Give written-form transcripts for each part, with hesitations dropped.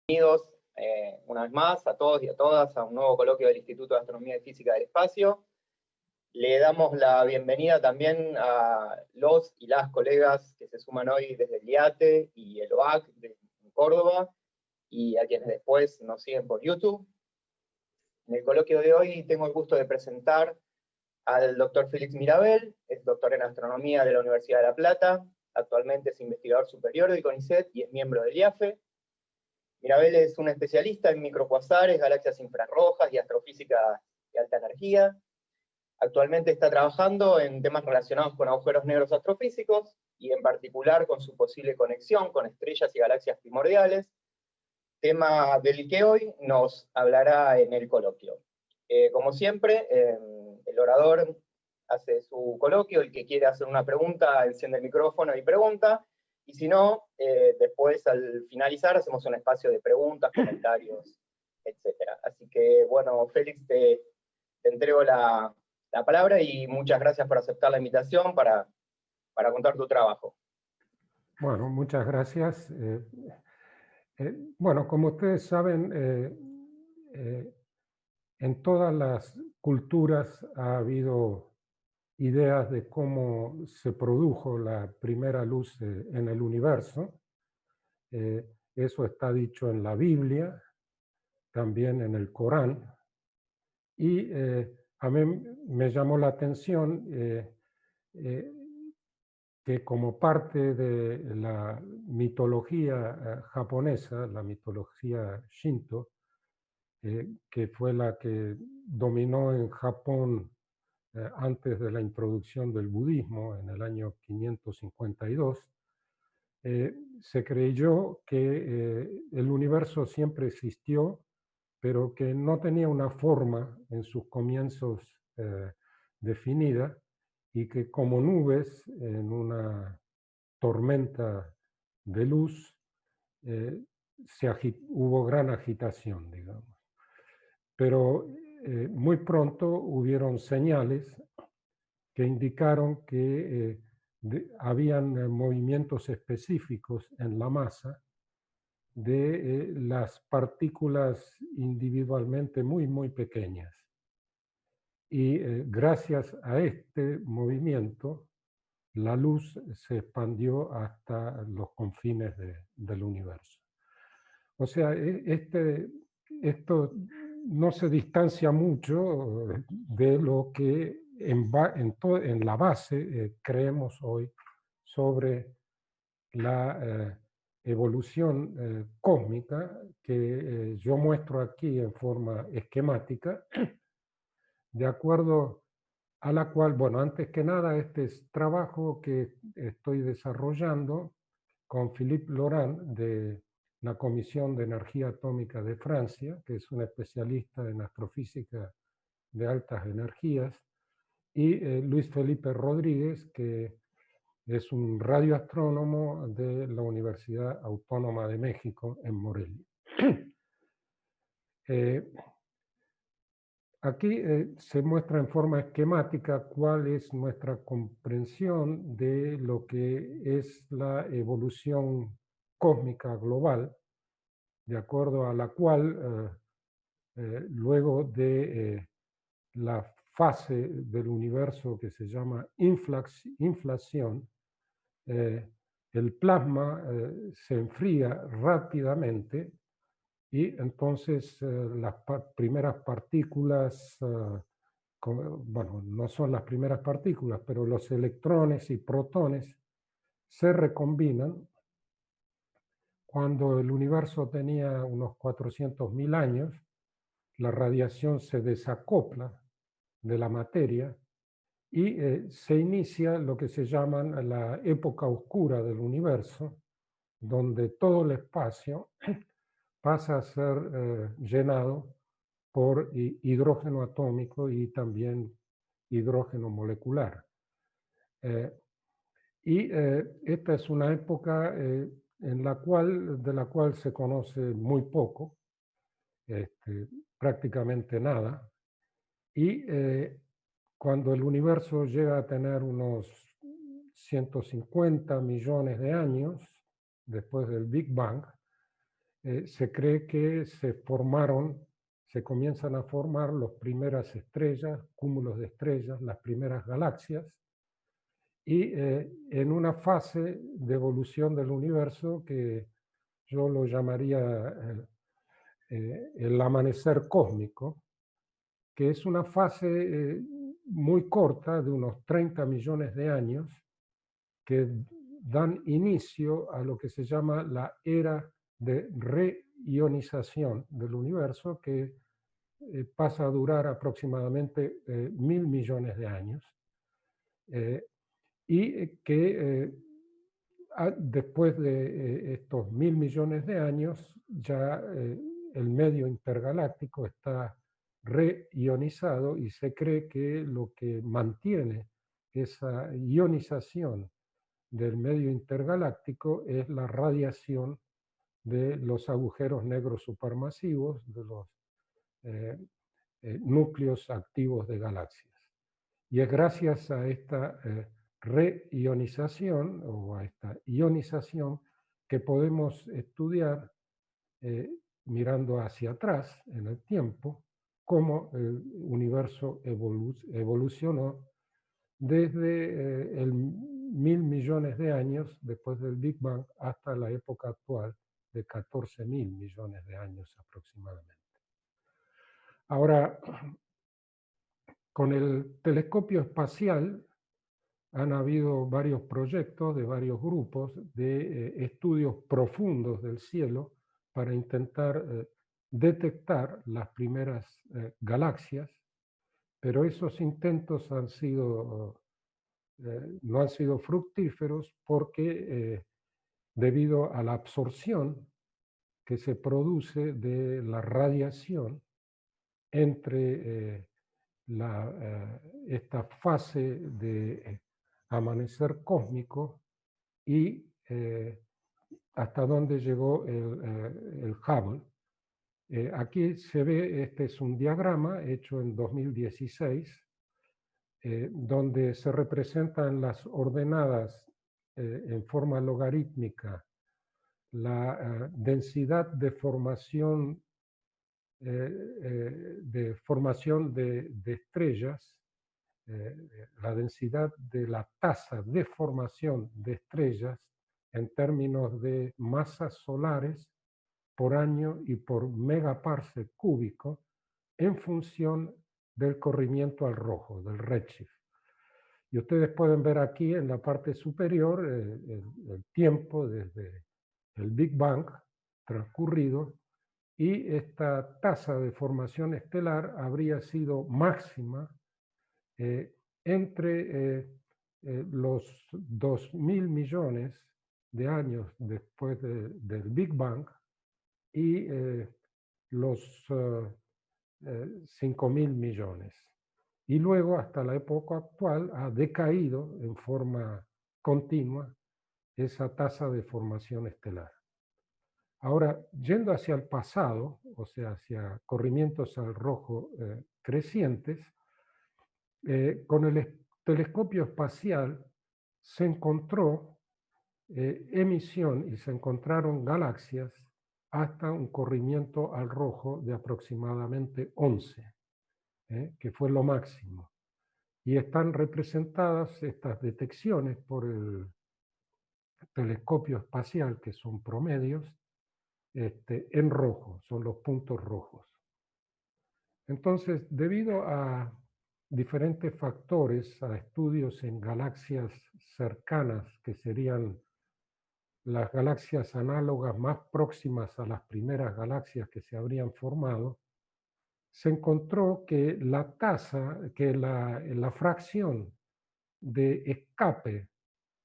Bienvenidos una vez más a todos y a todas a un nuevo coloquio del Instituto de Astronomía y Física del Espacio. Le damos la bienvenida también a los y las colegas que se suman hoy desde el IATE y el OAC de Córdoba, y a quienes después nos siguen por YouTube. En el coloquio de hoy tengo el gusto de presentar al doctor Félix Mirabel, es doctor en Astronomía de la Universidad de La Plata, actualmente es investigador superior del CONICET y es miembro del IAFE. Mirabel es un especialista en microcuasares, galaxias infrarrojas y astrofísica de alta energía. Actualmente está trabajando en temas relacionados con agujeros negros astrofísicos y en particular con su posible conexión con estrellas y galaxias primordiales, tema del que hoy nos hablará en el coloquio. Como siempre, el orador hace su coloquio, el que quiere hacer una pregunta enciende el micrófono y pregunta, y si no, después al finalizar hacemos un espacio de preguntas, comentarios, etc. Así que, bueno, Félix, te entrego la palabra y muchas gracias por aceptar la invitación para contar tu trabajo. Bueno, muchas gracias. Bueno, como ustedes saben, en todas las culturas ha habido ideas de cómo se produjo la primera luz en el universo. Eso está dicho en la Biblia, también en el Corán. Y a mí me llamó la atención que como parte de la mitología japonesa, la mitología Shinto, que fue la que dominó en Japón antes de la introducción del budismo en el año 552, se creyó que el universo siempre existió, pero que no tenía una forma en sus comienzos definida, y que como nubes en una tormenta de luz hubo gran agitación, digamos. Pero muy pronto hubieron señales que indicaron que habían movimientos específicos en la masa de las partículas individualmente muy, muy pequeñas. Y gracias a este movimiento, la luz se expandió hasta los confines del universo. O sea, esto no se distancia mucho de lo que en la base creemos hoy sobre la evolución cósmica, que yo muestro aquí en forma esquemática, de acuerdo a la cual, bueno, antes que nada, este es trabajo que estoy desarrollando con Philippe Laurent de la Comisión de Energía Atómica de Francia, que es un especialista en astrofísica de altas energías, y Luis Felipe Rodríguez, que es un radioastrónomo de la Universidad Autónoma de México en Morelia. Aquí se muestra en forma esquemática cuál es nuestra comprensión de lo que es la evolución cósmica global, de acuerdo a la cual, luego de la fase del universo que se llama inflación, el plasma se enfría rápidamente, y entonces las primeras partículas, bueno, no son las primeras partículas, pero los electrones y protones se recombinan. Cuando el universo tenía unos 400.000 años, la radiación se desacopla de la materia y se inicia lo que se llama la época oscura del universo, donde todo el espacio pasa a ser llenado por hidrógeno atómico y también hidrógeno molecular. Esta es una época de la cual se conoce muy poco, prácticamente nada, y cuando el universo llega a tener unos 150 millones de años después del Big Bang, se cree que se comienzan a formar las primeras estrellas, cúmulos de estrellas, las primeras galaxias, y en una fase de evolución del universo que yo lo llamaría el amanecer cósmico, que es una fase muy corta, de unos 30 millones de años, que dan inicio a lo que se llama la era de reionización del universo, que pasa a durar aproximadamente 1000 millones de años, y que después de estos 1000 millones de años ya el medio intergaláctico está reionizado, y se cree que lo que mantiene esa ionización del medio intergaláctico es la radiación de los agujeros negros supermasivos, de los núcleos activos de galaxias. Y es gracias a esta reionización o a esta ionización que podemos estudiar, mirando hacia atrás en el tiempo, cómo el universo evolucionó desde el 1000 millones de años después del Big Bang hasta la época actual de 14.000 millones de años aproximadamente. Ahora, con el telescopio espacial han habido varios proyectos de varios grupos de estudios profundos del cielo para intentar detectar las primeras galaxias, pero esos intentos no han sido fructíferos porque debido a la absorción que se produce de la radiación entre esta fase de amanecer cósmico y hasta dónde llegó el Hubble. Aquí se ve, este es un diagrama hecho en 2016, donde se representan las ordenadas en forma logarítmica, la densidad de formación de estrellas, la densidad de la tasa de formación de estrellas en términos de masas solares por año y por megaparsec cúbico, en función del corrimiento al rojo, del redshift. Y ustedes pueden ver aquí en la parte superior el tiempo desde el Big Bang transcurrido, y esta tasa de formación estelar habría sido máxima entre los 2000 millones de años después del Big Bang y los 5000 millones. Y luego, hasta la época actual, ha decaído en forma continua esa tasa de formación estelar. Ahora, yendo hacia el pasado, o sea, hacia corrimientos al rojo crecientes, con el telescopio espacial se encontró emisión y se encontraron galaxias hasta un corrimiento al rojo de aproximadamente 11, que fue lo máximo. Y están representadas estas detecciones por el telescopio espacial, que son promedios, en rojo, son los puntos rojos. Entonces, debido a diferentes factores, a estudios en galaxias cercanas, que serían las galaxias análogas más próximas a las primeras galaxias que se habrían formado, se encontró que la tasa, que la fracción de escape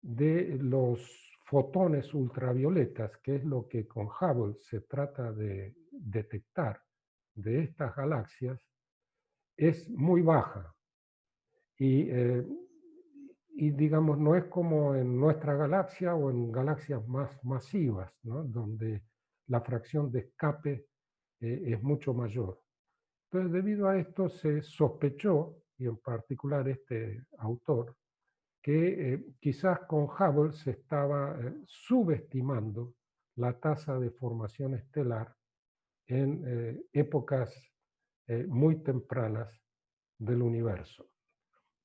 de los fotones ultravioletas, que es lo que con Hubble se trata de detectar de estas galaxias, es muy baja. Y digamos, no es como en nuestra galaxia o en galaxias más masivas, ¿no?, donde la fracción de escape es mucho mayor. Entonces, debido a esto se sospechó, y en particular este autor, que quizás con Hubble se estaba subestimando la tasa de formación estelar en épocas muy tempranas del universo.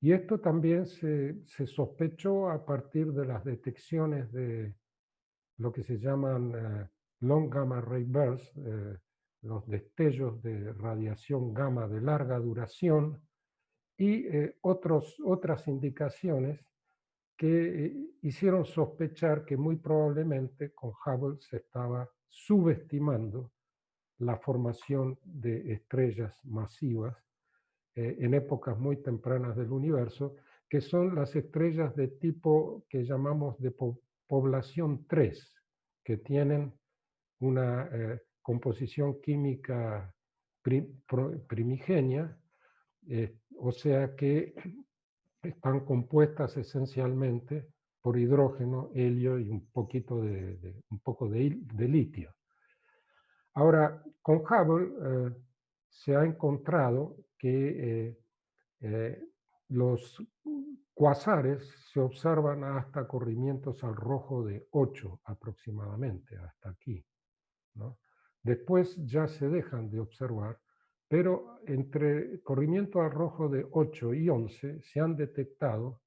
Y esto también se sospechó a partir de las detecciones de lo que se llaman long gamma ray bursts, los destellos de radiación gamma de larga duración, y otras indicaciones que hicieron sospechar que muy probablemente con Hubble se estaba subestimando la formación de estrellas masivas en épocas muy tempranas del universo, que son las estrellas de tipo que llamamos de población 3, que tienen una composición química primigenia, o sea que están compuestas esencialmente por hidrógeno, helio y un poco de litio. Ahora, con Hubble se ha encontrado que los cuasares se observan hasta corrimientos al rojo de 8 aproximadamente, hasta aquí, ¿no? Después ya se dejan de observar, pero entre corrimiento al rojo de 8 y 11 se han detectado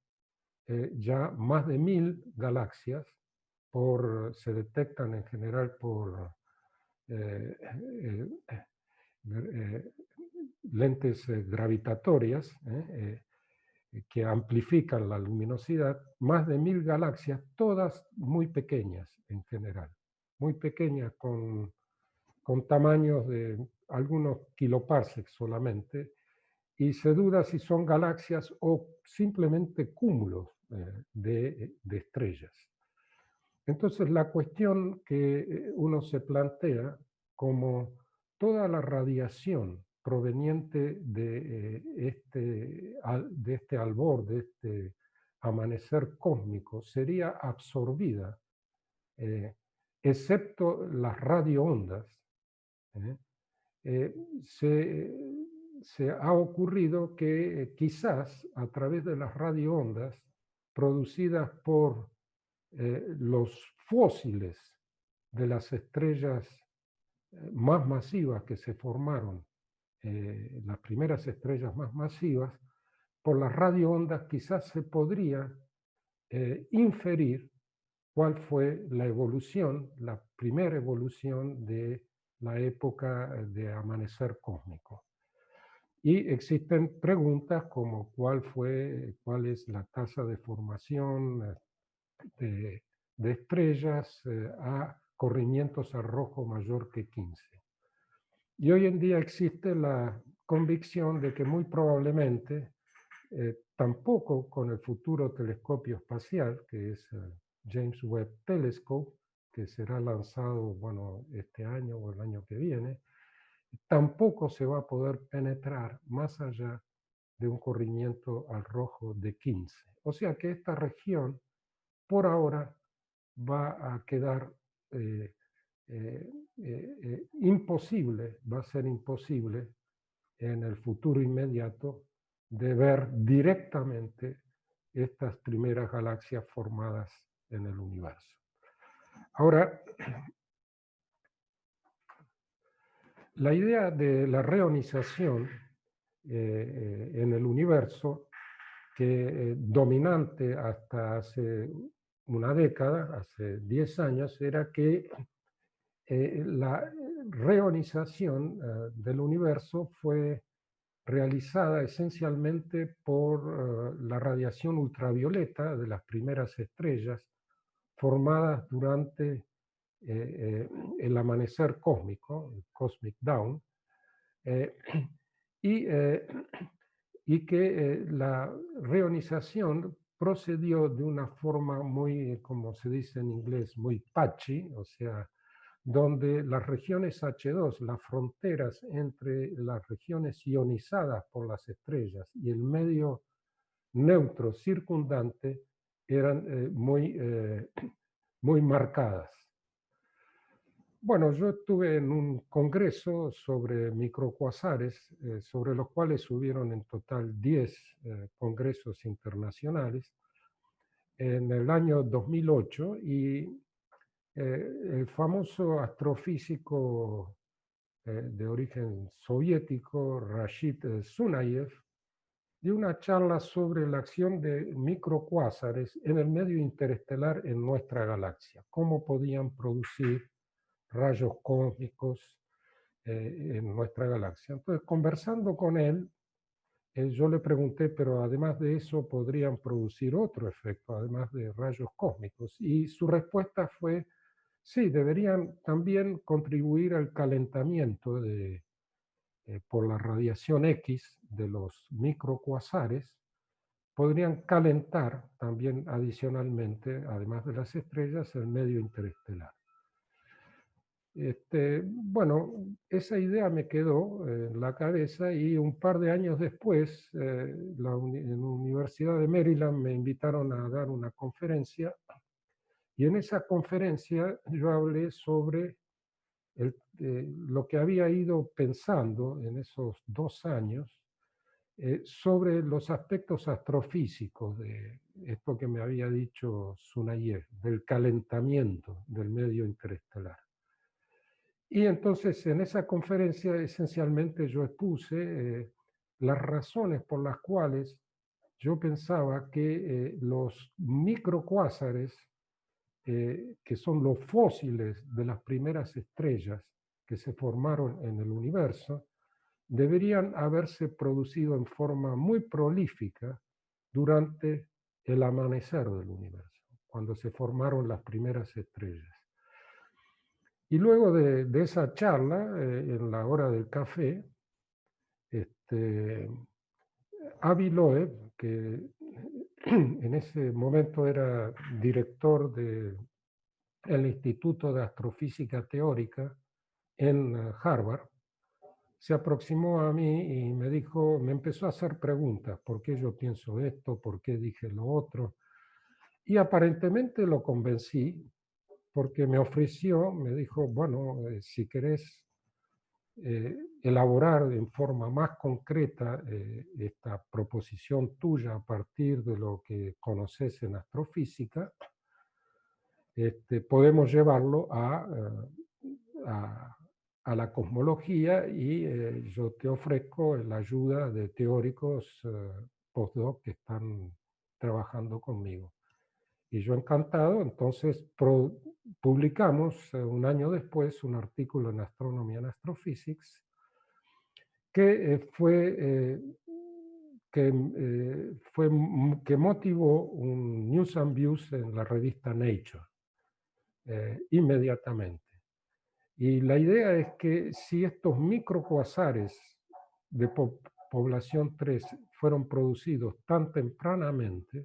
ya más de 1000 galaxias, se detectan en general por lentes gravitatorias que amplifican la luminosidad, más de 1000 galaxias, todas muy pequeñas en general, muy pequeñas con tamaños de algunos kiloparsecs solamente, y se duda si son galaxias o simplemente cúmulos de estrellas. Entonces la cuestión que uno se plantea, como toda la radiación proveniente de este albor, de este amanecer cósmico, sería absorbida, excepto las radioondas, se ha ocurrido que quizás a través de las radioondas producidas por los fósiles de las estrellas más masivas que se formaron, las primeras estrellas más masivas, por las radioondas quizás se podría inferir cuál fue la evolución, la primera evolución de la época de amanecer cósmico. Y existen preguntas como cuál es la tasa de formación de estrellas a corrimientos a rojo mayor que 15. Y hoy en día existe la convicción de que muy probablemente tampoco con el futuro telescopio espacial, que es James Webb Telescope, que será lanzado, bueno, este año o el año que viene, tampoco se va a poder penetrar más allá de un corrimiento al rojo de 15. O sea que esta región, por ahora, va a quedar imposible, va a ser imposible en el futuro inmediato de ver directamente estas primeras galaxias formadas en el universo. Ahora, la idea de la reonización en el universo, que dominante hasta hace una década, hace 10 años, era que la reonización del universo fue realizada esencialmente por la radiación ultravioleta de las primeras estrellas formadas durante el amanecer cósmico, el Cosmic Dawn, y que la reionización procedió de una forma muy, como se dice en inglés, muy patchy, o sea, donde las regiones H2, las fronteras entre las regiones ionizadas por las estrellas y el medio neutro circundante eran muy marcadas. Bueno, yo estuve en un congreso sobre microcuasares, sobre los cuales hubieron en total 10 congresos internacionales en el año 2008, y el famoso astrofísico de origen soviético, Rashid Zunayev, dio una charla sobre la acción de microcuásares en el medio interestelar en nuestra galaxia, cómo podían producir rayos cósmicos en nuestra galaxia. Entonces, conversando con él, yo le pregunté, pero además de eso, ¿podrían producir otro efecto, además de rayos cósmicos? Y su respuesta fue, sí, deberían también contribuir al calentamiento por la radiación X de los microcuásares, podrían calentar también adicionalmente, además de las estrellas, el medio interestelar. Bueno, esa idea me quedó en la cabeza y un par de años después, en la Universidad de Maryland me invitaron a dar una conferencia y en esa conferencia yo hablé sobre lo que había ido pensando en esos 2 años sobre los aspectos astrofísicos de esto que me había dicho Zunayev, del calentamiento del medio interestelar. Y entonces en esa conferencia esencialmente yo expuse las razones por las cuales yo pensaba que los microcuásares, que son los fósiles de las primeras estrellas que se formaron en el universo, deberían haberse producido en forma muy prolífica durante el amanecer del universo, cuando se formaron las primeras estrellas. Y luego de esa charla, en la hora del café, Avi Loeb, que en ese momento era director del Instituto de Astrofísica Teórica en Harvard, se aproximó a mí y me dijo, me empezó a hacer preguntas, ¿por qué yo pienso esto? ¿Por qué dije lo otro? Y aparentemente lo convencí, porque me ofreció, me dijo, bueno, si querés elaborar en forma más concreta esta proposición tuya a partir de lo que conoces en astrofísica, podemos llevarlo a la cosmología y yo te ofrezco la ayuda de teóricos postdoc que están trabajando conmigo. Y yo encantado, entonces publicamos un año después un artículo en Astronomy and Astrophysics que motivó un News and Views en la revista Nature inmediatamente. Y la idea es que si estos microcuásares de población 3 fueron producidos tan tempranamente,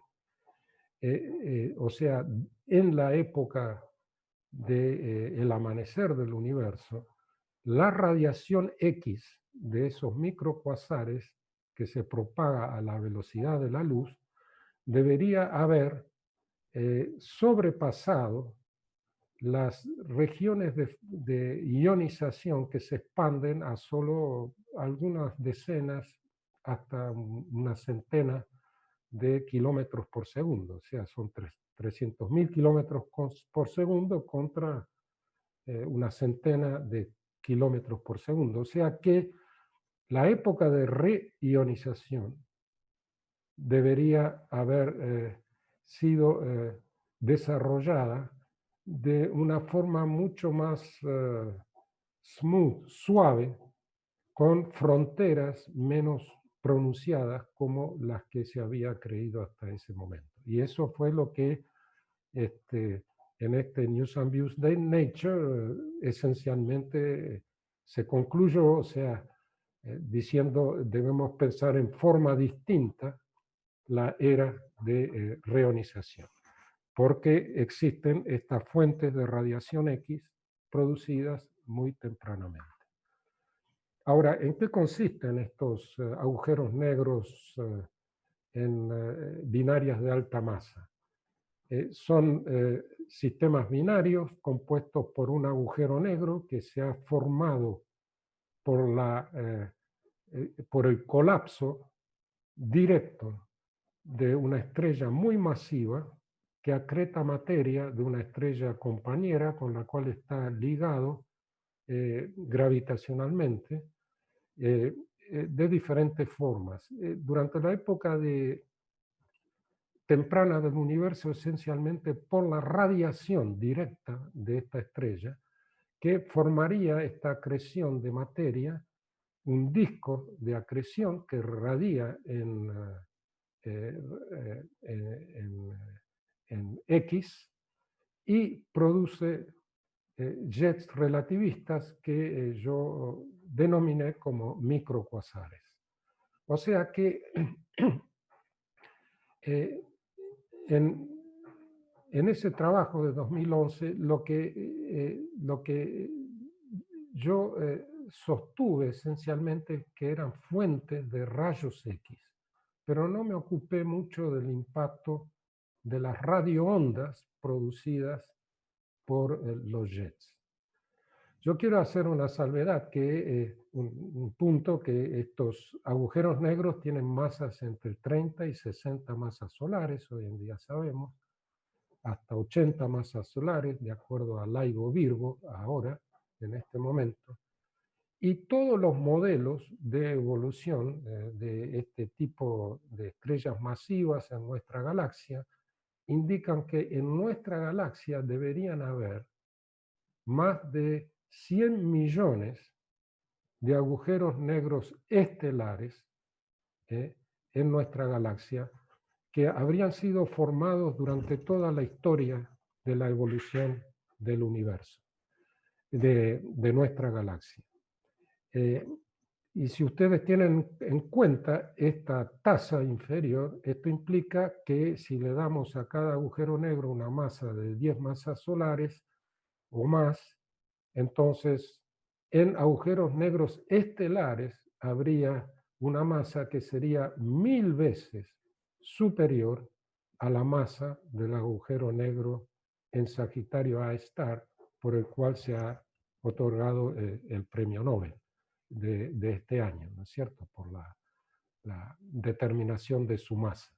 o sea, en la época del amanecer del universo, la radiación X de esos microcuásares que se propaga a la velocidad de la luz debería haber sobrepasado las regiones de ionización que se expanden a solo algunas decenas hasta una centena de kilómetros por segundo. O sea, son 300.000 kilómetros por segundo contra una centena de kilómetros por segundo. O sea que la época de reionización debería haber sido desarrollada de una forma mucho más smooth, suave, con fronteras menos pronunciadas como las que se había creído hasta ese momento. Y eso fue lo que en este News and Views de Nature esencialmente se concluyó, o sea, diciendo debemos pensar en forma distinta la era de reionización, porque existen estas fuentes de radiación X producidas muy tempranamente. Ahora, ¿en qué consisten estos agujeros negros en binarias de alta masa? Son sistemas binarios compuestos por un agujero negro que se ha formado por el colapso directo de una estrella muy masiva que acreta materia de una estrella compañera con la cual está ligado gravitacionalmente de diferentes formas. Durante la época temprana del universo, esencialmente por la radiación directa de esta estrella, que formaría esta acreción de materia, un disco de acreción que radia en X y produce jets relativistas que yo denominé como microcuasares. O sea que en ese trabajo de 2011 lo que yo sostuve esencialmente que eran fuentes de rayos X, pero no me ocupé mucho del impacto de las radioondas producidas por los jets. Yo quiero hacer una salvedad, que un punto, que estos agujeros negros tienen masas entre 30 y 60 masas solares, hoy en día sabemos, hasta 80 masas solares, de acuerdo a LIGO Virgo, ahora, en este momento. Y todos los modelos de evolución de este tipo de estrellas masivas en nuestra galaxia indican que en nuestra galaxia deberían haber más de 100 millones de agujeros negros estelares en nuestra galaxia, que habrían sido formados durante toda la historia de la evolución del universo, de nuestra galaxia. Y si ustedes tienen en cuenta esta tasa inferior, esto implica que si le damos a cada agujero negro una masa de 10 masas solares o más, entonces en agujeros negros estelares habría una masa que sería 1000 veces superior a la masa del agujero negro en Sagitario A Star, por el cual se ha otorgado el premio Nobel de este año, ¿no es cierto?, por la determinación de su masa.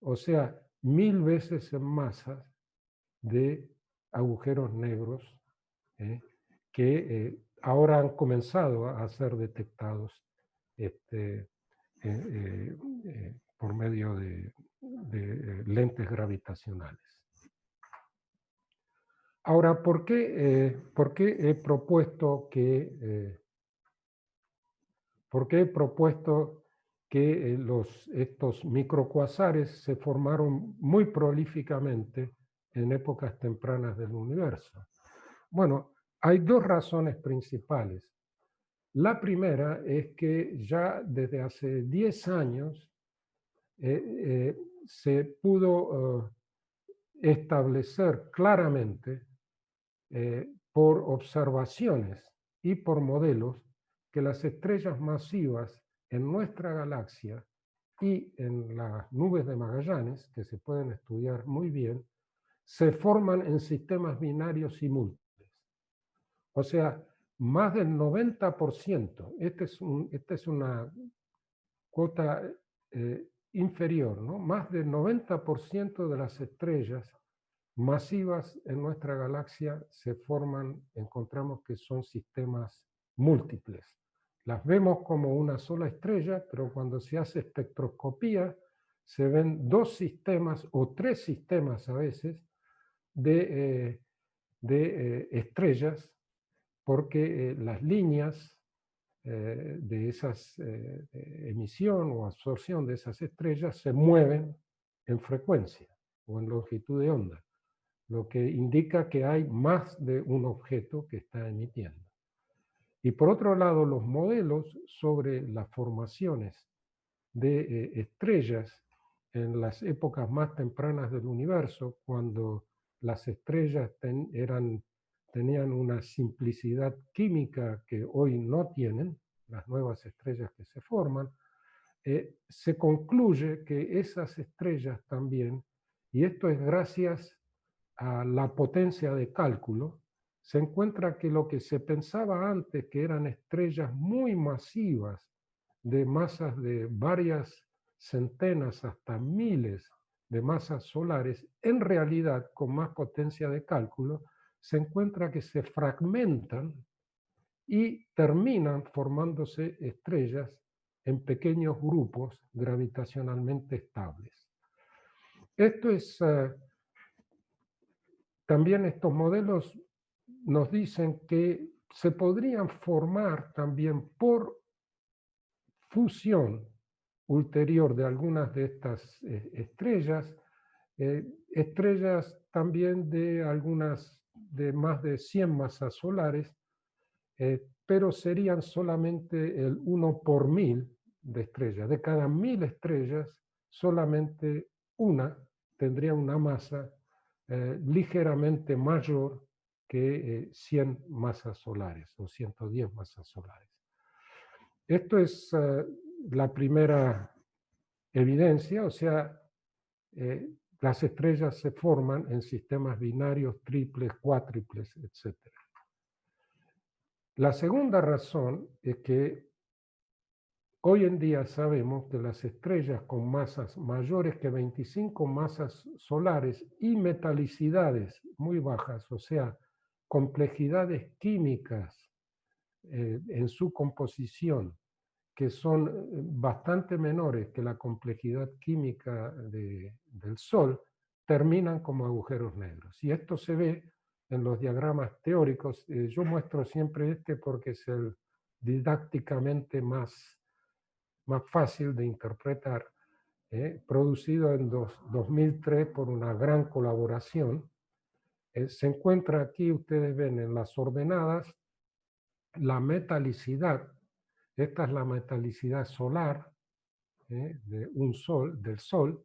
O sea, 1000 veces en masas de agujeros negros que ahora han comenzado a ser detectados por medio de lentes gravitacionales. Ahora, ¿por qué he propuesto que estos microcuasares se formaron muy prolíficamente en épocas tempranas del universo? Bueno, hay dos razones principales. La primera es que ya desde hace 10 años se pudo establecer claramente por observaciones y por modelos que las estrellas masivas en nuestra galaxia y en las nubes de Magallanes, que se pueden estudiar muy bien, se forman en sistemas binarios y múltiples. O sea, más del 90%, esta es una cuota inferior, ¿no? Más del 90% de las estrellas masivas en nuestra galaxia se forman, encontramos que son sistemas múltiples. Las vemos como una sola estrella, pero cuando se hace espectroscopía se ven dos sistemas o tres sistemas a veces de estrellas, porque las líneas de esas emisión o absorción de esas estrellas se mueven en frecuencia o en longitud de onda, lo que indica que hay más de un objeto que está emitiendo. Y por otro lado, los modelos sobre las formaciones de estrellas en las épocas más tempranas del universo, cuando las estrellas tenían una simplicidad química que hoy no tienen, las nuevas estrellas que se forman, se concluye que esas estrellas también, y esto es gracias a la potencia de cálculo, se encuentra que lo que se pensaba antes, que eran estrellas muy masivas, de masas de varias centenas hasta miles de masas solares, en realidad, con más potencia de cálculo, se encuentra que se fragmentan y terminan formándose estrellas en pequeños grupos gravitacionalmente estables. Esto es, también estos modelos nos dicen que se podrían formar también por fusión ulterior de algunas de estas estrellas, estrellas también de algunas de más de 100 masas solares, pero serían solamente el 1 por 1000 de estrellas. De cada 1000 estrellas, solamente una tendría una masa ligeramente mayor que 100 masas solares o 110 masas solares. Esto es la primera evidencia, o sea, las estrellas se forman en sistemas binarios, triples, cuádruples, etc. La segunda razón es que hoy en día sabemos que las estrellas con masas mayores que 25 masas solares y metalicidades muy bajas, o sea, complejidades químicas en su composición, que son bastante menores que la complejidad química del Sol, terminan como agujeros negros. Y esto se ve en los diagramas teóricos. Yo muestro siempre este porque es el didácticamente más fácil de interpretar, producido en 2003 por una gran colaboración. Se encuentra aquí, ustedes ven en las ordenadas, la metalicidad. Esta es la metalicidad solar del Sol,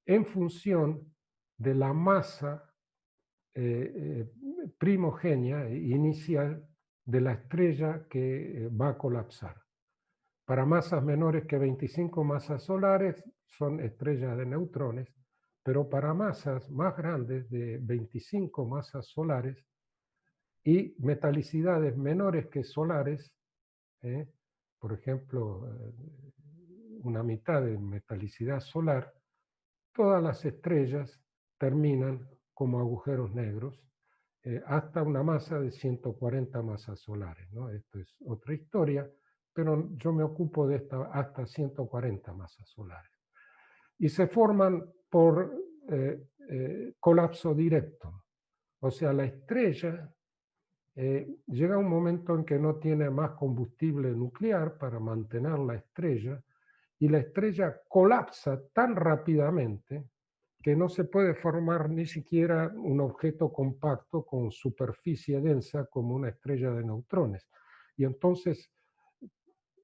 en función de la masa primogénea inicial de la estrella que va a colapsar. Para masas menores que 25 masas solares son estrellas de neutrones, pero para masas más grandes de 25 masas solares y metalicidades menores que solares, por ejemplo, una mitad de metalicidad solar, todas las estrellas terminan como agujeros negros hasta una masa de 140 masas solares, ¿no? Esto es otra historia, pero yo me ocupo de esta hasta 140 masas solares. Y se forman por colapso directo. O sea, la estrella llega un momento en que no tiene más combustible nuclear para mantener la estrella, y la estrella colapsa tan rápidamente que no se puede formar ni siquiera un objeto compacto con superficie densa como una estrella de neutrones. Y entonces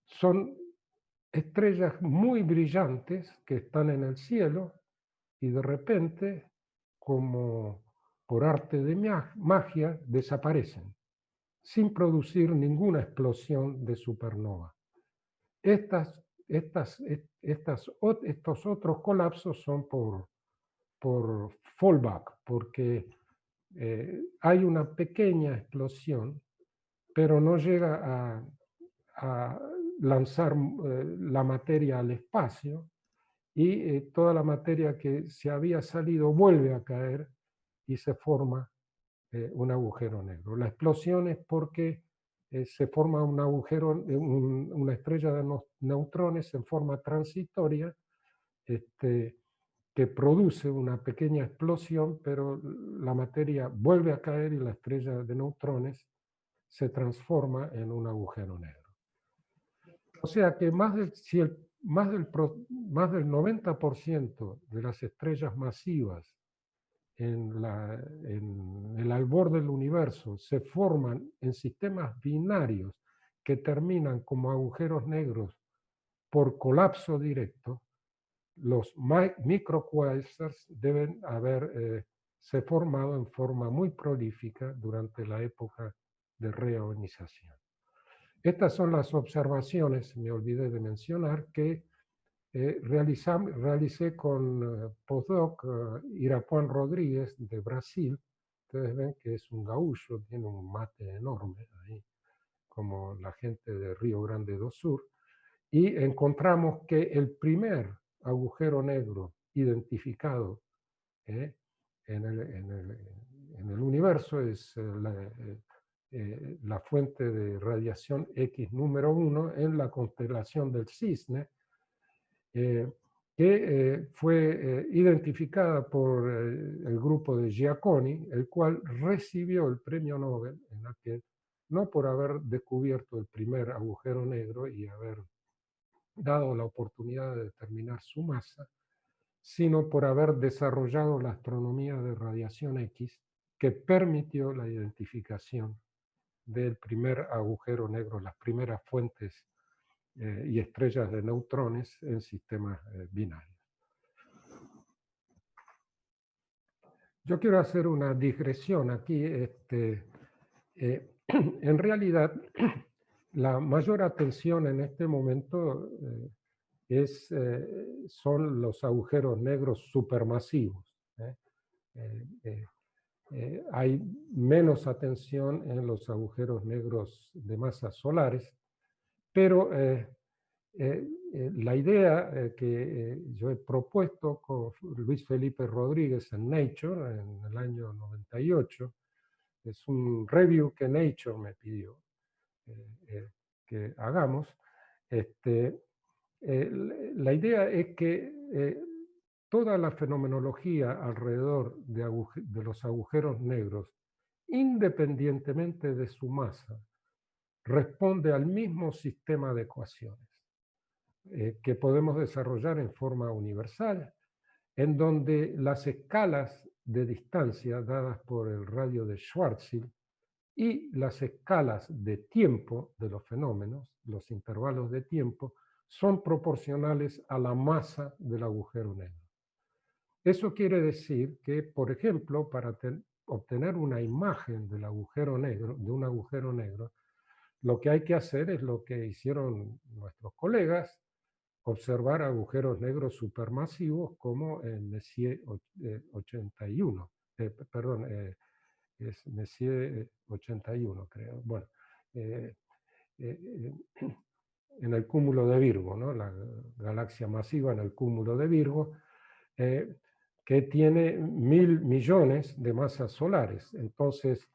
son estrellas muy brillantes que están en el cielo y de repente, como por arte de magia, desaparecen sin producir ninguna explosión de supernova. Estos otros colapsos son por fallback, porque hay una pequeña explosión, pero no llega a lanzar la materia al espacio, y toda la materia que se había salido vuelve a caer y se forma un agujero negro. La explosión es porque se forma un agujero, una estrella de neutrones en forma transitoria, que produce una pequeña explosión, pero la materia vuelve a caer y la estrella de neutrones se transforma en un agujero negro. O sea que más del 90% de las estrellas masivas en el albor del universo se forman en sistemas binarios que terminan como agujeros negros por colapso directo. Los microquasars deben haberse formado en forma muy prolífica durante la época de reionización. Estas son las observaciones, me olvidé de mencionar, que realicé con postdoc Irapuan Rodríguez de Brasil. Ustedes ven que es un gaúcho, tiene un mate enorme ahí, como la gente de Río Grande do Sur. Y encontramos que el primer agujero negro identificado en el universo, es la fuente de radiación X número 1 en la constelación del Cisne, que fue identificada por el grupo de Giacconi, el cual recibió el premio Nobel en aquel, no por haber descubierto el primer agujero negro y haber dado la oportunidad de determinar su masa, sino por haber desarrollado la astronomía de radiación X, que permitió la identificación del primer agujero negro, las primeras fuentes y estrellas de neutrones en sistemas binarios. Yo quiero hacer una digresión aquí. En realidad, la mayor atención en este momento son los agujeros negros supermasivos. Hay menos atención en los agujeros negros de masas solares, pero la idea que yo he propuesto con Luis Felipe Rodríguez en Nature en el año 98, es un review que Nature me pidió que hagamos. La idea es que toda la fenomenología alrededor de los agujeros negros, independientemente de su masa, responde al mismo sistema de ecuaciones que podemos desarrollar en forma universal, en donde las escalas de distancia dadas por el radio de Schwarzschild y las escalas de tiempo de los fenómenos, los intervalos de tiempo, son proporcionales a la masa del agujero negro. Eso quiere decir que, por ejemplo, para obtener una imagen del agujero negro, de un agujero negro, lo que hay que hacer es lo que hicieron nuestros colegas, observar agujeros negros supermasivos como el Messier 81, perdón, es Messier 81, creo. Bueno, en el cúmulo de Virgo, ¿no? La galaxia masiva en el cúmulo de Virgo, que tiene 1.000 millones de masas solares. Entonces,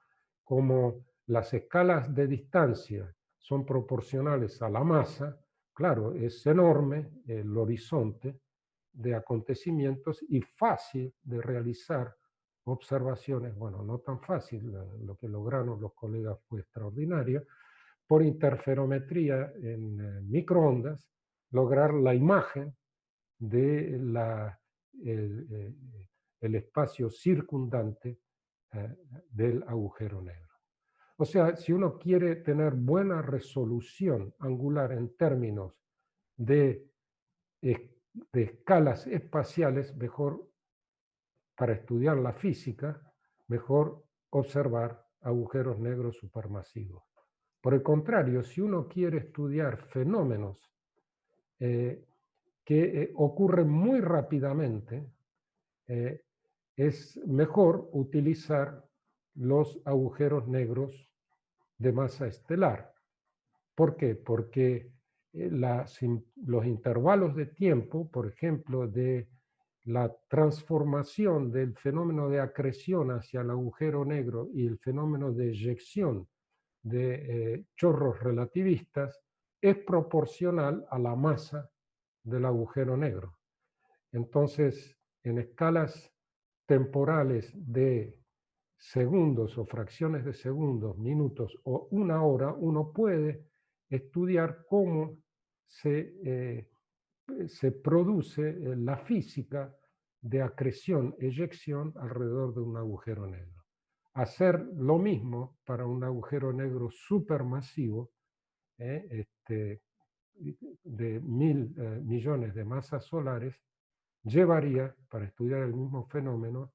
como las escalas de distancia son proporcionales a la masa, claro, es enorme el horizonte de acontecimientos y fácil de realizar observaciones, bueno, no tan fácil, lo que lograron los colegas fue extraordinario, por interferometría en microondas, lograr la imagen de el espacio circundante del agujero negro. O sea, si uno quiere tener buena resolución angular en términos de escalas espaciales, mejor para estudiar la física, mejor observar agujeros negros supermasivos. Por el contrario, si uno quiere estudiar fenómenos que ocurren muy rápidamente, es mejor utilizar los agujeros negros de masa estelar. ¿Por qué? Porque los intervalos de tiempo, por ejemplo, de la transformación del fenómeno de acreción hacia el agujero negro y el fenómeno de eyección de chorros relativistas, es proporcional a la masa del agujero negro. Entonces, en escalas temporales de segundos o fracciones de segundos, minutos o una hora, uno puede estudiar cómo se produce la física de acreción-eyección alrededor de un agujero negro. Hacer lo mismo para un agujero negro supermasivo, de 1.000 millones de masas solares, llevaría, para estudiar el mismo fenómeno,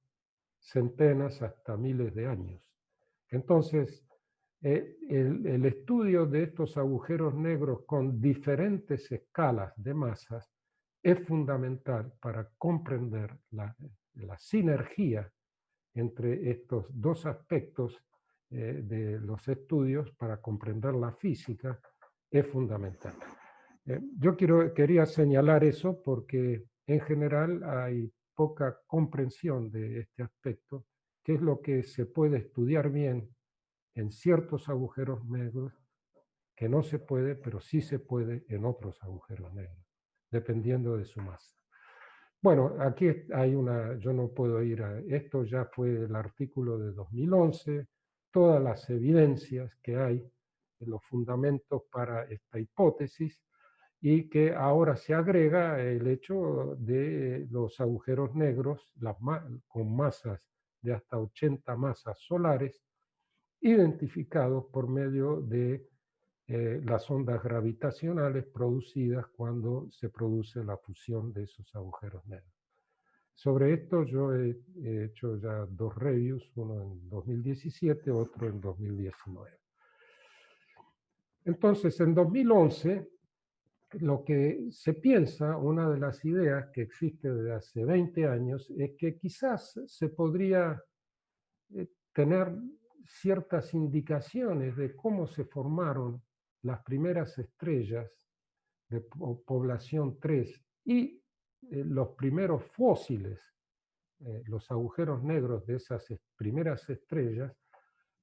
centenas hasta miles de años. Entonces, el estudio de estos agujeros negros con diferentes escalas de masas es fundamental para comprender la sinergia entre estos dos aspectos de los estudios. Para comprender la física es fundamental. Yo quería señalar eso porque en general hay poca comprensión de este aspecto, que es lo que se puede estudiar bien en ciertos agujeros negros, que no se puede, pero sí se puede en otros agujeros negros, dependiendo de su masa. Bueno, aquí hay yo no puedo ir a esto, ya fue el artículo de 2011, todas las evidencias que hay, los fundamentos para esta hipótesis, y que ahora se agrega el hecho de los agujeros negros con masas de hasta 80 masas solares, identificados por medio de las ondas gravitacionales producidas cuando se produce la fusión de esos agujeros negros. Sobre esto yo he hecho ya 2 reviews, uno en 2017, otro en 2019. Entonces, en 2011, lo que se piensa, una de las ideas que existe desde hace 20 años, es que quizás se podría tener ciertas indicaciones de cómo se formaron las primeras estrellas de población 3 y los primeros fósiles, los agujeros negros de esas primeras estrellas,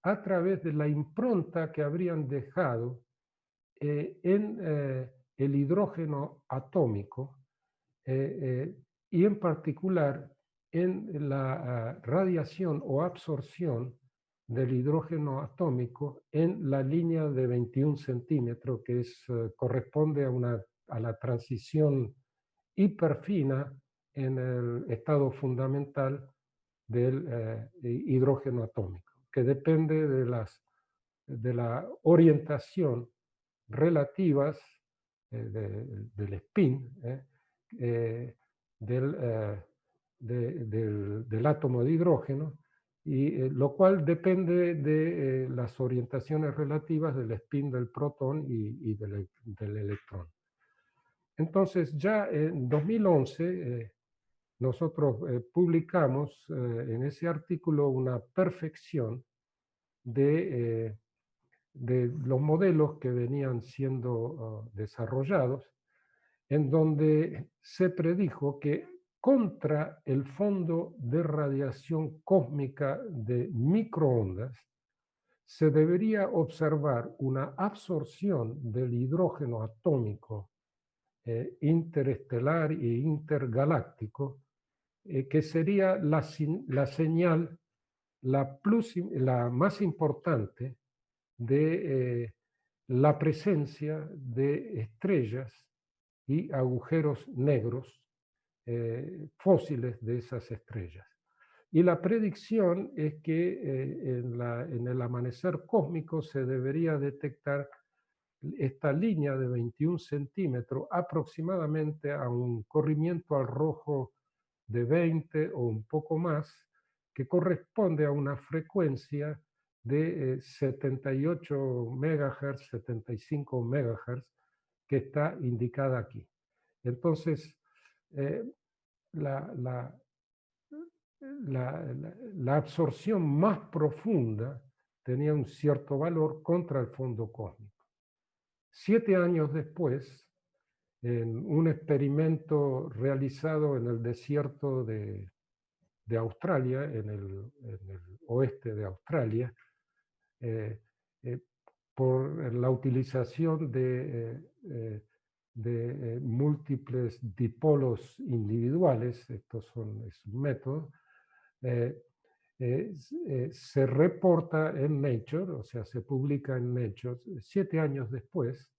a través de la impronta que habrían dejado en el hidrógeno atómico y en particular en la radiación o absorción del hidrógeno atómico en la línea de 21 centímetros, que corresponde a la transición hiperfina en el estado fundamental del hidrógeno atómico, que depende de la orientación relativas del spin del átomo de hidrógeno, y lo cual depende de las orientaciones relativas del spin del protón y del electrón. Entonces, ya en 2011, nosotros publicamos en ese artículo una perfección de los modelos que venían siendo desarrollados, en donde se predijo que contra el fondo de radiación cósmica de microondas se debería observar una absorción del hidrógeno atómico interestelar e intergaláctico, que sería la señal la más importante de la presencia de estrellas y agujeros negros fósiles de esas estrellas. Y la predicción es que en el amanecer cósmico se debería detectar esta línea de 21 centímetros aproximadamente a un corrimiento al rojo de 20 o un poco más, que corresponde a una frecuencia de 78 MHz, 75 MHz, que está indicada aquí. Entonces, la absorción más profunda tenía un cierto valor contra el fondo cósmico. 7 años después, en un experimento realizado en el desierto de Australia, en el oeste de Australia, por la utilización de múltiples dipolos individuales, es un método, se reporta en Nature, o sea, se publica en Nature 7 años después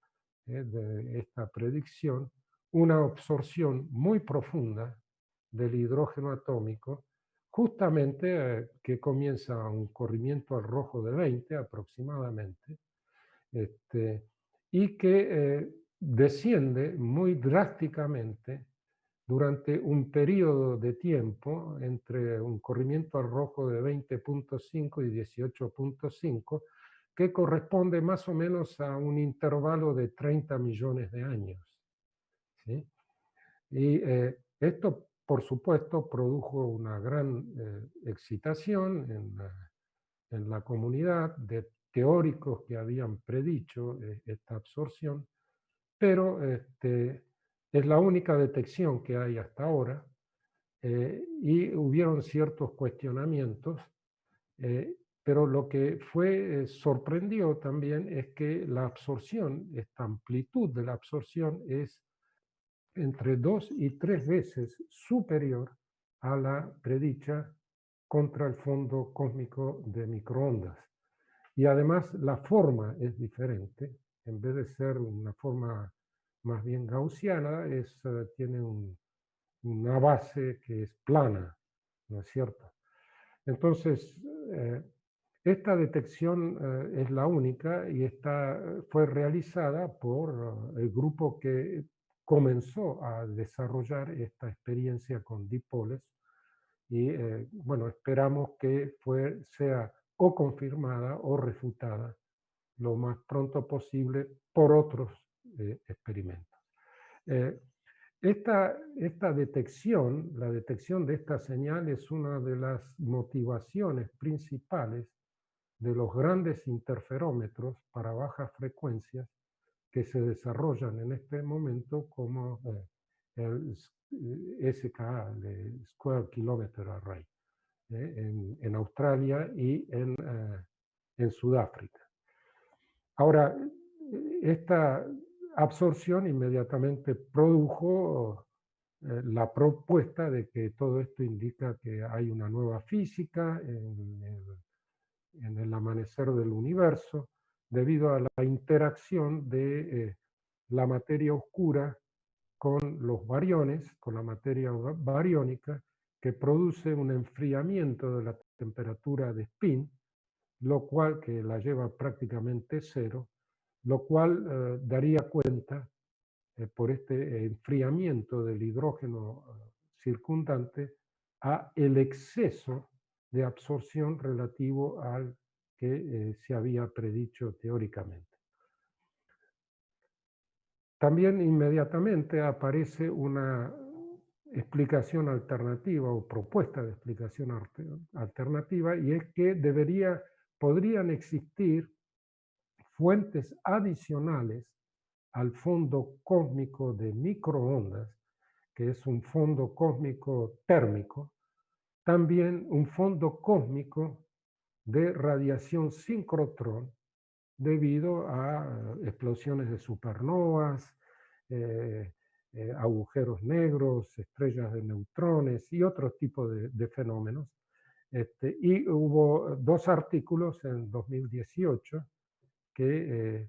de esta predicción, una absorción muy profunda del hidrógeno atómico, justamente que comienza a un corrimiento al rojo de 20 aproximadamente, y que desciende muy drásticamente durante un periodo de tiempo entre un corrimiento al rojo de 20.5 y 18.5, que corresponde más o menos a un intervalo de 30 millones de años. ¿Sí? Y esto, por supuesto, produjo una gran excitación en la comunidad de teóricos que habían predicho esta absorción, pero es la única detección que hay hasta ahora, y hubieron ciertos cuestionamientos, pero lo que sorprendió también es que la absorción, esta amplitud de la absorción es entre 2 y 3 veces superior a la predicha contra el fondo cósmico de microondas. Y además la forma es diferente. En vez de ser una forma más bien gaussiana, tiene una base que es plana, ¿no es cierto? Entonces, esta detección es la única y fue realizada por el grupo que comenzó a desarrollar esta experiencia con dipoles y bueno, esperamos que sea o confirmada o refutada lo más pronto posible por otros experimentos. Esta detección, la detección de esta señal es una de las motivaciones principales de los grandes interferómetros para bajas frecuencias que se desarrollan en este momento como el SKA, el Square Kilometer Array, en Australia y en Sudáfrica. Ahora, esta absorción inmediatamente produjo la propuesta de que todo esto indica que hay una nueva física en el amanecer del universo, debido a la interacción de la materia oscura con los bariones, con la materia bariónica, que produce un enfriamiento de la temperatura de spin, lo cual que la lleva prácticamente cero, lo cual daría cuenta, por este enfriamiento del hidrógeno circundante, a el exceso de absorción relativo al que se había predicho teóricamente. También inmediatamente aparece una explicación alternativa o propuesta de explicación alternativa, y es que podrían existir fuentes adicionales al fondo cósmico de microondas, que es un fondo cósmico térmico, también un fondo cósmico de radiación sincrotrón debido a explosiones de supernovas, agujeros negros, estrellas de neutrones y otros tipos de fenómenos. Y hubo 2 artículos en 2018 que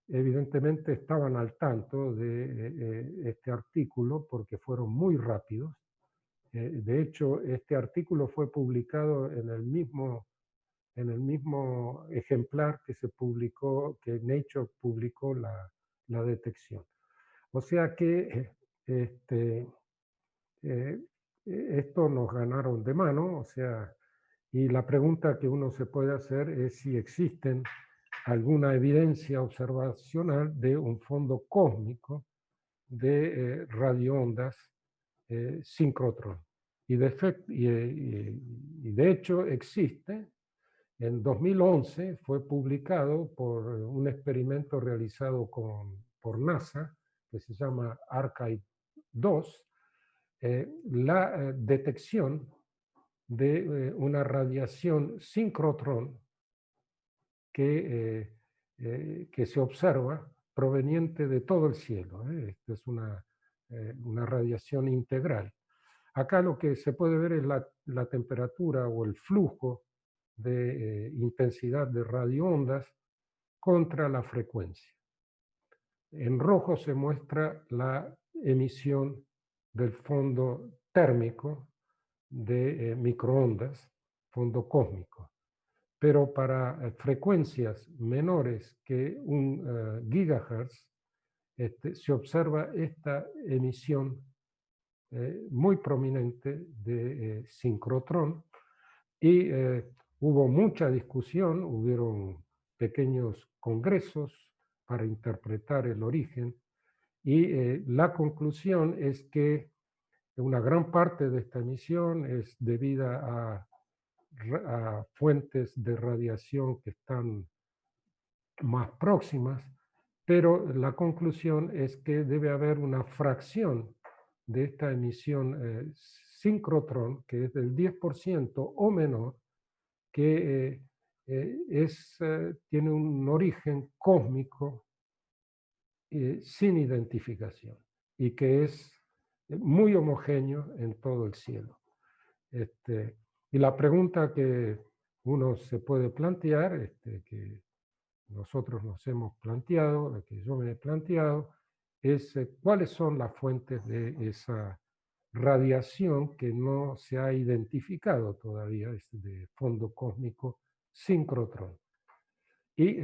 evidentemente estaban al tanto de este artículo porque fueron muy rápidos. De hecho, este artículo fue publicado en el mismo ejemplar que se publicó, que Nature publicó la detección. O sea que esto nos ganaron de mano, o sea, y la pregunta que uno se puede hacer es si existen alguna evidencia observacional de un fondo cósmico de radioondas sincrotrón. Y de hecho existe. En 2011 fue publicado por un experimento realizado por NASA, que se llama Archive-2, la detección de una radiación sincrotrón que se observa proveniente de todo el cielo. Esta es una radiación integral. Acá lo que se puede ver es la temperatura o el flujo de intensidad de radioondas contra la frecuencia. En rojo se muestra la emisión del fondo térmico de microondas, fondo cósmico. Pero para frecuencias menores que 1 gigahertz, se observa esta emisión muy prominente de sincrotrón, y hubo mucha discusión, hubieron pequeños congresos para interpretar el origen, y la conclusión es que una gran parte de esta emisión es debida a fuentes de radiación que están más próximas, pero la conclusión es que debe haber una fracción de esta emisión síncrotrón, que es del 10% o menor, que tiene un origen cósmico sin identificación y que es muy homogéneo en todo el cielo. Y la pregunta que uno se puede plantear, que nosotros nos hemos planteado, que yo me he planteado, es cuáles son las fuentes de esa radiación que no se ha identificado todavía, de fondo cósmico síncrotrón. Y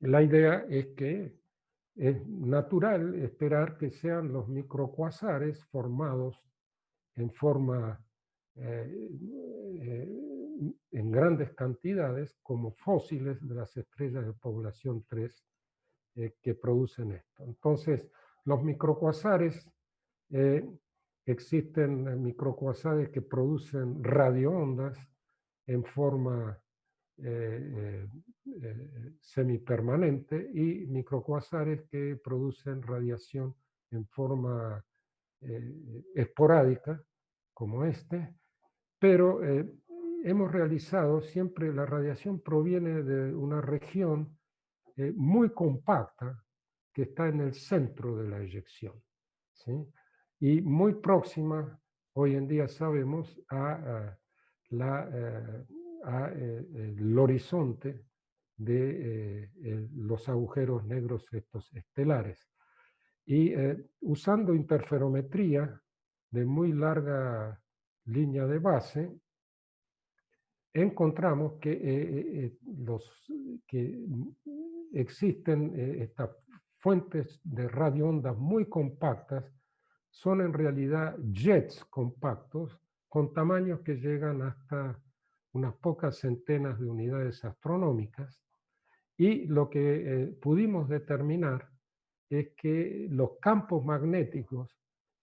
la idea es que es natural esperar que sean los microcuasares formados en forma, en grandes cantidades, como fósiles de las estrellas de población 3 que producen esto. Entonces, los microcuasares, existen microcuasares que producen radioondas en forma semipermanente y microcuasares que producen radiación en forma esporádica, como pero hemos realizado, siempre la radiación proviene de una región muy compacta que está en el centro de la eyección, ¿sí? Y muy próxima, hoy en día sabemos, el horizonte de los agujeros negros estos estelares. Y usando interferometría de muy larga línea de base, encontramos que existen estas fuentes de radioondas muy compactas, son en realidad jets compactos con tamaños que llegan hasta unas pocas centenas de unidades astronómicas, y lo que pudimos determinar es que los campos magnéticos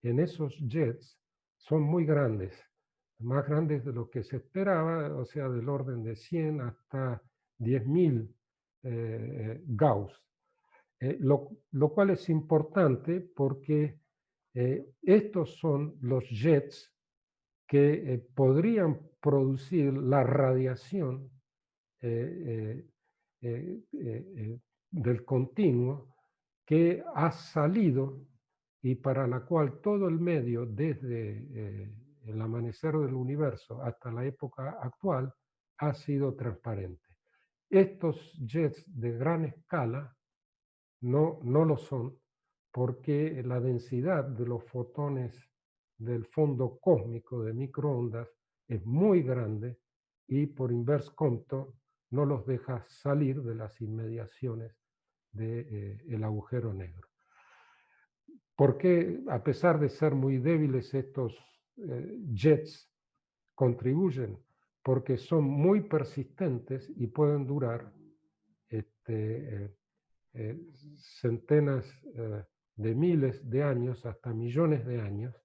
en esos jets son muy grandes, más grandes de lo que se esperaba, o sea, del orden de 100 hasta 10.000 Gauss. Lo cual es importante porque estos son los jets que podrían producir la radiación del continuo que ha salido y para la cual todo el medio, desde el amanecer del universo hasta la época actual, ha sido transparente. Estos jets de gran escala no lo son, porque la densidad de los fotones del fondo cósmico de microondas es muy grande y por inverse Compton no los deja salir de las inmediaciones del agujero negro. ¿Por qué, a pesar de ser muy débiles, estos jets contribuyen? Porque son muy persistentes y pueden durar centenas de miles de años hasta millones de años,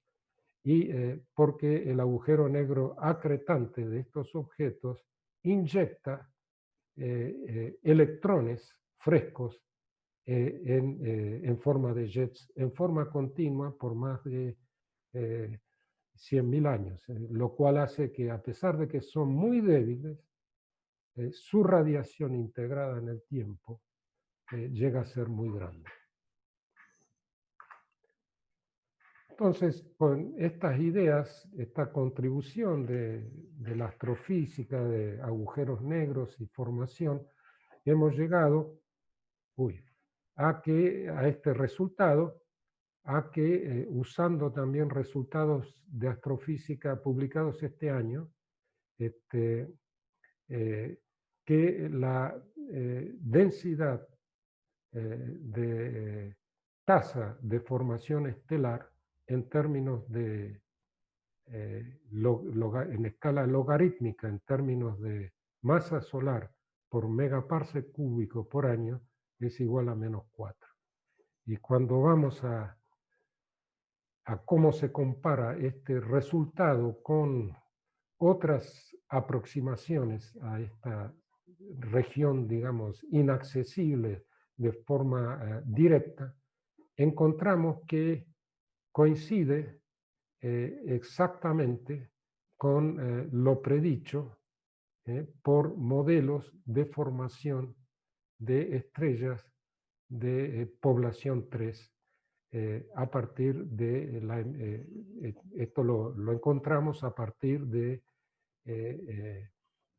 y porque el agujero negro acretante de estos objetos inyecta electrones frescos en forma de jets, en forma continua por más de 100.000 años, lo cual hace que, a pesar de que son muy débiles, su radiación integrada en el tiempo llega a ser muy grande. Entonces, con estas ideas, esta contribución de la astrofísica, de agujeros negros y formación, hemos llegado a este resultado, a que usando también resultados de astrofísica publicados este año, que la densidad de tasa de formación estelar en términos de, en escala logarítmica, en términos de masa solar por megaparsec cúbico por año, es igual a -4. Y cuando vamos a cómo se compara este resultado con otras aproximaciones a esta región, digamos, inaccesible de forma directa, encontramos que coincide exactamente con lo predicho por modelos de formación de estrellas de población 3 a partir de esto lo encontramos a partir de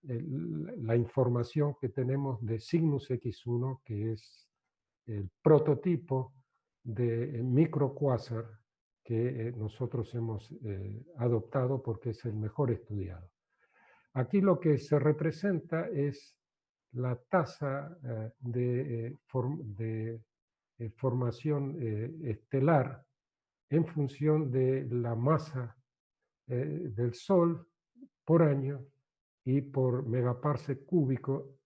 la información que tenemos de Cygnus X1, que es el prototipo de microcuásar que nosotros hemos adoptado porque es el mejor estudiado. Aquí lo que se representa es la tasa de formación estelar en función de la masa del Sol por año y por megaparsec cúbico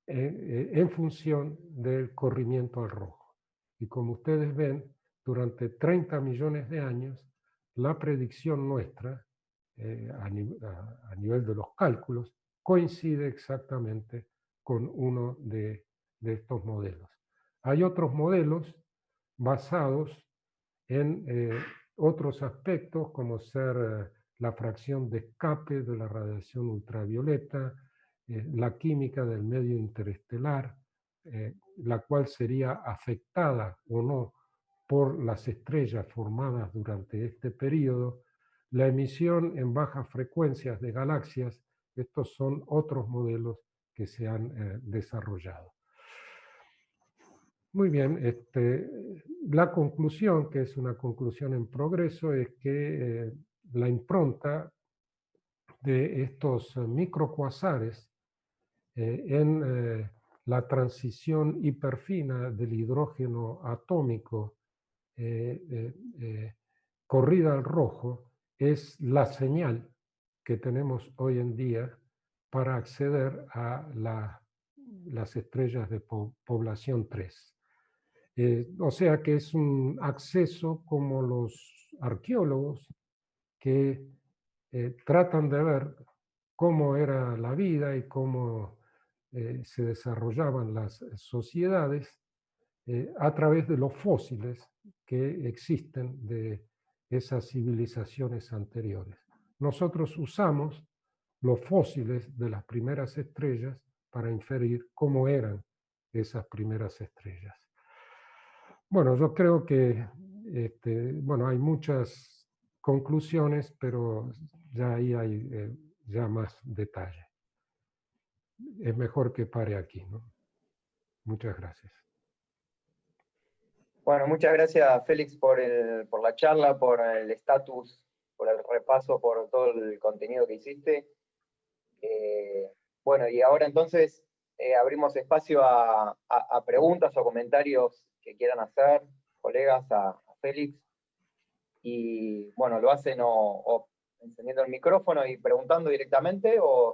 en función del corrimiento al rojo. Y como ustedes ven, durante 30 millones de años, la predicción nuestra, a nivel de los cálculos, coincide exactamente con uno de estos modelos. Hay otros modelos basados en otros aspectos, como ser la fracción de escape de la radiación ultravioleta, la química del medio interestelar, la cual sería afectada o no por las estrellas formadas durante este periodo, la emisión en bajas frecuencias de galaxias. Estos son otros modelos que se han desarrollado. Muy bien, la conclusión, que es una conclusión en progreso, es que la impronta de estos microcuasares en la transición hiperfina del hidrógeno atómico corrida al rojo es la señal que tenemos hoy en día para acceder a las estrellas de población 3. O sea que es un acceso como los arqueólogos que tratan de ver cómo era la vida y cómo se desarrollaban las sociedades a través de los fósiles que existen de esas civilizaciones anteriores. Nosotros usamos los fósiles de las primeras estrellas para inferir cómo eran esas primeras estrellas. Bueno, yo creo que bueno, hay muchas conclusiones, pero ya ahí hay ya más detalle. Es mejor que pare aquí, ¿no? Muchas gracias. Bueno, muchas gracias, Félix, por la charla, por el estatus, por el repaso, por todo el contenido que hiciste. Bueno, y ahora entonces abrimos espacio a preguntas o comentarios que quieran hacer, colegas, a Félix. Y bueno, lo hacen o encendiendo el micrófono y preguntando directamente, o